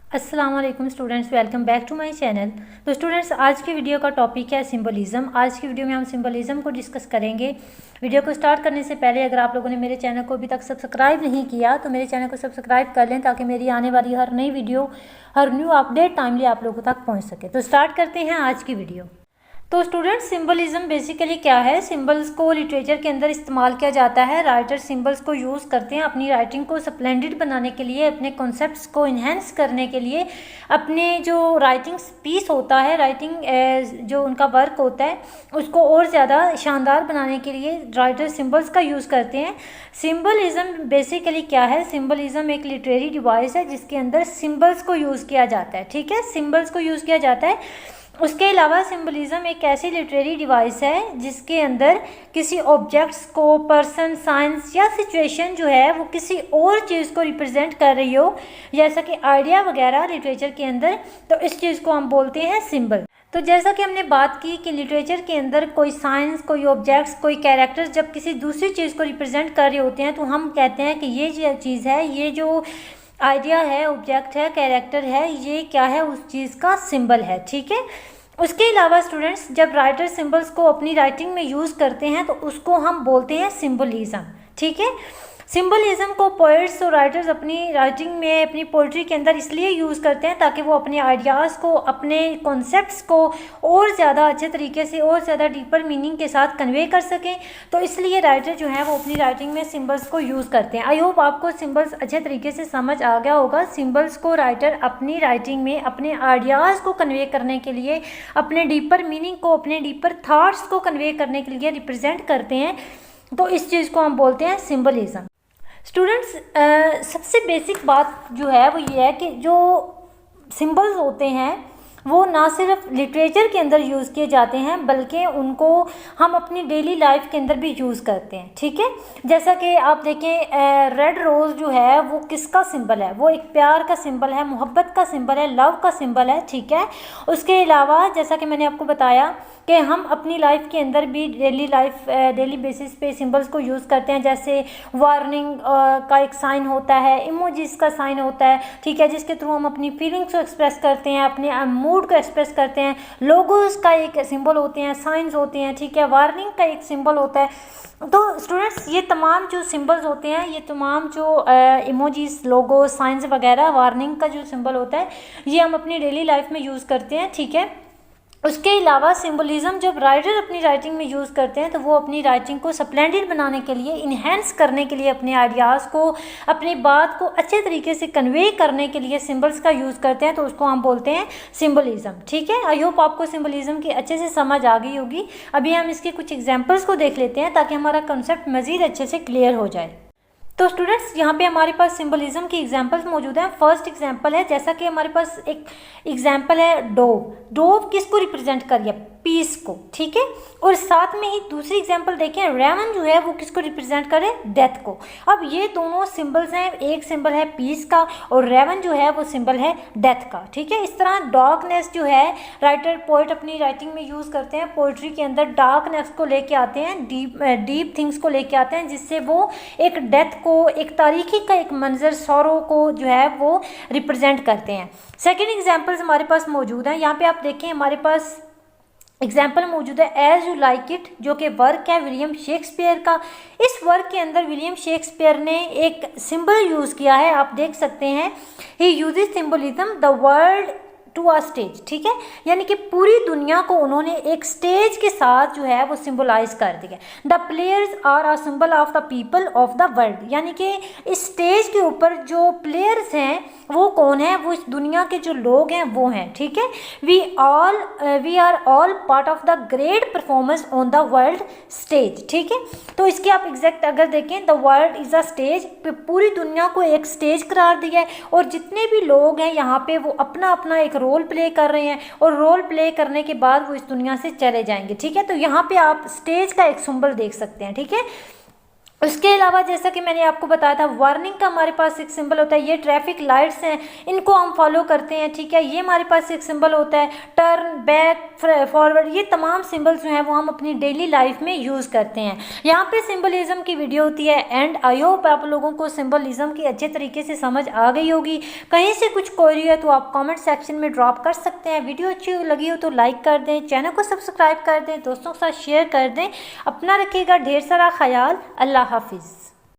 अस्सलाम वालेकुम students, welcome back to my channel. तो स्टूडेंट्स, आज की वीडियो का टॉपिक है सिंबलिज़म। आज की वीडियो में हम सिंबलिज़म को डिस्कस करेंगे। वीडियो को स्टार्ट करने से पहले अगर आप लोगों ने मेरे चैनल को अभी तक सब्सक्राइब नहीं किया तो मेरे चैनल को सब्सक्राइब कर लें ताकि मेरी आने वाली हर नई वीडियो, हर न्यू अपडेट टाइमली आप लोगों तक पहुँच सके। तो स्टार्ट करते हैं आज की वीडियो। तो स्टूडेंट्स, सिंबलिज्म बेसिकली क्या है? सिंबल्स को लिटरेचर के अंदर इस्तेमाल किया जाता है। राइटर सिंबल्स को यूज़ करते हैं अपनी राइटिंग को स्प्लेंडेड बनाने के लिए, अपने कॉन्सेप्ट्स को इन्हेंस करने के लिए, अपने जो राइटिंग पीस होता है, राइटिंग जो उनका वर्क होता है उसको और ज़्यादा शानदार बनाने के लिए राइटर सिंबल्स का यूज़ करते हैं। सिंबलिज्म बेसिकली क्या है? सिंबलिज्म एक लिटरेरी डिवाइस है जिसके अंदर सिंबल्स को यूज़ किया जाता है। ठीक है, सिंबल्स को यूज़ किया जाता है। उसके अलावा सिंबलिज्म एक ऐसी लिटरेरी डिवाइस है जिसके अंदर किसी ऑब्जेक्ट्स को, पर्सन, साइंस या सिचुएशन जो है वो किसी और चीज़ को रिप्रेजेंट कर रही हो, जैसा कि आइडिया वगैरह लिटरेचर के अंदर, तो इस चीज़ को हम बोलते हैं सिंबल। तो जैसा कि हमने बात की कि लिटरेचर के अंदर कोई साइंस, कोई ऑब्जेक्ट्स, कोई कैरेक्टर्स जब किसी दूसरी चीज़ को रिप्रेजेंट कर रहे होते हैं तो हम कहते हैं कि ये चीज़ है, ये जो आइडिया है, ऑब्जेक्ट है, कैरेक्टर है, ये क्या है? उस चीज़ का सिंबल है। ठीक है। उसके अलावा स्टूडेंट्स, जब राइटर सिंबल्स को अपनी राइटिंग में यूज़ करते हैं तो उसको हम बोलते हैं सिंबलिज्म। ठीक है। सिंबलिज्म को पोइट्स और राइटर्स अपनी राइटिंग में, अपनी पोइट्री के अंदर इसलिए यूज़ करते हैं ताकि वो अपने आइडियाज़ को, अपने कॉन्सेप्ट्स को और ज़्यादा अच्छे तरीके से और ज़्यादा डीपर मीनिंग के साथ कन्वे कर सकें। तो इसलिए राइटर जो है वो अपनी राइटिंग में सिंबल्स को यूज़ करते हैं। आई होप आपको सिंबल्स अच्छे तरीके से समझ आ गया होगा। सिंबल्स को राइटर अपनी राइटिंग में अपने आइडियाज़ को कन्वे करने के लिए, अपने डीपर मीनिंग को, अपने डीपर थाट्स को कन्वे करने के लिए रिप्रेजेंट करते हैं। तो इस चीज़ को हम बोलते हैं सिंबलिज्म। स्टूडेंट्स, सबसे बेसिक बात जो है वो ये है कि जो सिंबल्स होते हैं वो ना सिर्फ लिटरेचर के अंदर यूज़ किए जाते हैं बल्कि उनको हम अपनी डेली लाइफ के अंदर भी यूज़ करते हैं। ठीक है। जैसा कि आप देखें, रेड रोज़ जो है वो किसका सिंबल है? वो एक प्यार का सिंबल है, मोहब्बत का सिंबल है, लव का सिंबल है। ठीक है। उसके अलावा जैसा कि मैंने आपको बताया कि हम अपनी लाइफ के अंदर भी डेली बेसिस पे सिंबल्स को यूज़ करते हैं। जैसे वार्निंग का एक साइन होता है, इमोजीज का साइन होता है। ठीक है, जिसके थ्रू हम अपनी फीलिंग्स को एक्सप्रेस करते हैं, अपने मूड को एक्सप्रेस करते हैं। लोगोस का एक सिंबल होते हैं, साइंस होते हैं। ठीक है, वार्निंग का एक सिंबल होता है। तो स्टूडेंट्स, ये तमाम जो सिंबल्स होते हैं, ये तमाम जो इमोजीज, लोगो, साइंस वगैरह, वार्निंग का जो सिंबल होता है, ये हम अपनी डेली लाइफ में यूज़ करते हैं। ठीक है। उसके अलावा सिंबलिज्म जब राइटर अपनी राइटिंग में यूज़ करते हैं तो वो अपनी राइटिंग को स्प्लेंडेड बनाने के लिए, इन्हेंस करने के लिए, अपने आइडियाज़ को, अपनी बात को अच्छे तरीके से कन्वे करने के लिए सिंबल्स का यूज़ करते हैं। तो उसको हम बोलते हैं सिंबलिज्म। ठीक है। आई होप आपको सिंबलिज्म की अच्छे से समझ आ गई होगी। अभी हम इसके कुछ एग्जाम्पल्स को देख लेते हैं ताकि हमारा कंसेप्ट मज़ीद अच्छे से क्लियर हो जाए। तो स्टूडेंट्स, यहाँ पे हमारे पास सिंबलिज्म की एग्जांपल्स मौजूद हैं। फर्स्ट एग्जांपल है, जैसा कि हमारे पास एक एग्जांपल है डोव। डोव किसको रिप्रेजेंट कर रही है? पीस को। ठीक है। और साथ में ही दूसरी एग्जांपल देखें, रेवन जो है वो किसको रिप्रेजेंट करे? डेथ को। अब ये दोनों सिंबल्स हैं, एक सिंबल है पीस का और रेवन जो है वो सिंबल है डेथ का। ठीक है। इस तरह डार्कनेस जो है, राइटर, पोइट अपनी राइटिंग में यूज़ करते हैं, पोइट्री के अंदर डार्कनेस को लेके आते हैं, डीप थिंग्स को लेके आते हैं, जिससे वो एक डेथ को, एक तारीखी का एक मंजर, सौरों को जो है वो रिप्रेजेंट करते हैं। सेकेंड एग्जाम्पल्स हमारे पास मौजूद हैं। यहाँ पे आप देखें, हमारे पास एग्जाम्पल मौजूद है एज यू लाइक इट, जो कि वर्क है विलियम शेक्सपियर का। इस वर्क के अंदर विलियम शेक्सपियर ने एक सिंबल यूज़ किया है, आप देख सकते हैं। He uses symbolism the world to a stage. ठीक है। यानी कि पूरी दुनिया को उन्होंने एक स्टेज के साथ जो है वो सिंबलाइज कर दिया। The players are a symbol of the people of the world. यानी कि इस स्टेज के ऊपर जो प्लेयर्स हैं वो कौन है? वो इस दुनिया के जो लोग हैं वो हैं। ठीक है। We are all part of the great performance on the world stage. ठीक है। तो इसके आप एग्जैक्ट अगर देखें, the world is a stage, पूरी दुनिया को एक स्टेज करार दिया है और जितने भी लोग हैं यहाँ पे वो अपना अपना एक रोल प्ले कर रहे हैं और रोल प्ले करने के बाद वो इस दुनिया से चले जाएंगे। ठीक है। तो यहाँ पे आप स्टेज का एक सिंबल देख सकते हैं। ठीक है। उसके अलावा जैसा कि मैंने आपको बताया था, वार्निंग का हमारे पास एक सिंबल होता है, ये ट्रैफिक लाइट्स हैं, इनको हम फॉलो करते हैं, ठीक है। ये हमारे पास एक सिंबल होता है, टर्न बैक फॉरवर्ड, ये तमाम सिंबल्स जो हैं वो हम अपनी डेली लाइफ में यूज़ करते हैं। यहाँ पे सिंबलिज्म की वीडियो होती है एंड आई होप आप लोगों को सिंबलिज्म की अच्छे तरीके से समझ आ गई होगी। कहीं से कुछ क्वेरी है तो आप कॉमेंट सेक्शन में ड्रॉप कर सकते हैं। वीडियो अच्छी लगी हो तो लाइक कर दें, चैनल को सब्सक्राइब कर दें, दोस्तों के साथ शेयर कर दें। अपना रखिएगा ढेर सारा ख्याल। अल्लाह हाफिज़।